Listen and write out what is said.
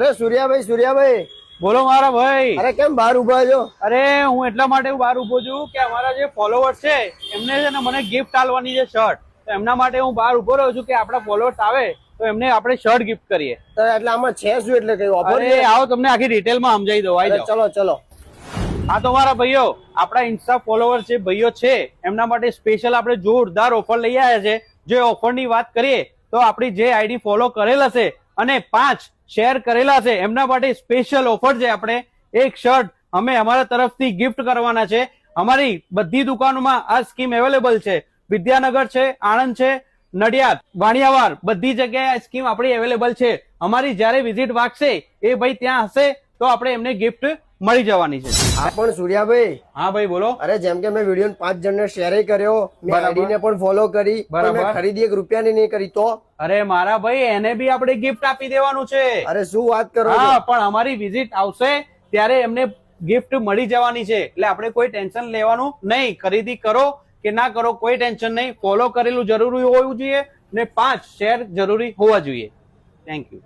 અરે સૂર્યાભાઈ બોલો મારા ભાઈ. અરે કેમ બહાર ઉભા છો? અરે હું એટલા માટે બહાર ઉભો છું કે અમારા જે ફોલોવર્સ છે એમને છે ને મને ગિફ્ટ આલવાની છે શર્ટ, તો એમના માટે હું બહાર ઉભો રહ્યો છું કે આપણા ફોલોવર્સ આવે તો એમને આપણે શર્ટ ગિફ્ટ કરીએ. તો એટલે આમાં છે શું, એટલે કઈ ઓફર? આવો તમને આખી ડિટેલમાં સમજાવી દઉં. આવી જાઓ. ચલો. હા તો મારા ભાઈઓ, આપણા ઇન્સ્ટા ફોલોવર જે ભાઈઓ છે એમના માટે સ્પેશિયલ આપણે જોરદાર ઓફર લઈ આવ્યા છે. જે ઓફરની વાત કરીએ તો આપણી જે આઈડી ફોલો કરેલા છે અને 5 શેર કરેલા છે એમના માટે સ્પેશિયલ ઓફર છે. આપણે એક શર્ટ અમે અમારા તરફથી ગિફ્ટ કરવાના છે. અમારી બધી દુકાનોમાં આ સ્કીમ અવેલેબલ છે. વિદ્યાનગર છે, આણંદ છે, નડિયાદ, વાણિયાવાડ, બધી જગ્યાએ આ સ્કીમ આપણી અવેલેબલ છે. અમારી જયારે વિઝિટ વાગશે એ ભાઈ ત્યાં હશે તો આપણે એમને ગિફ્ટ મળી જવાની છે. હા પણ સૂર્યાભાઈ. હા ભાઈ બોલો. અરે જેમ કે મેં વિડીયો 5 જણને શેર કર્યો, મેં આઈડી ને પણ ફોલો કરી, પણ મેં ખરીદી 1 રૂપિયાની નહીં કરી તો? અરે મારા ભાઈ, એને બી આપણે ગિફ્ટ આપી દેવાનું છે. અરે શું વાત કરો? હા પણ અમારી વિઝિટ આવશે ત્યારે એમને ગિફ્ટ મળી જવાની છે. એટલે આપણે કોઈ ટેન્શન લેવાનું નહીં. ખરીદી કરો કે ના કરો કોઈ ટેન્શન નહીં. ફોલો કરેલું જરૂરી હોવું જોઈએ ને 5 શેર જરૂરી હોવા જોઈએ. Thank you.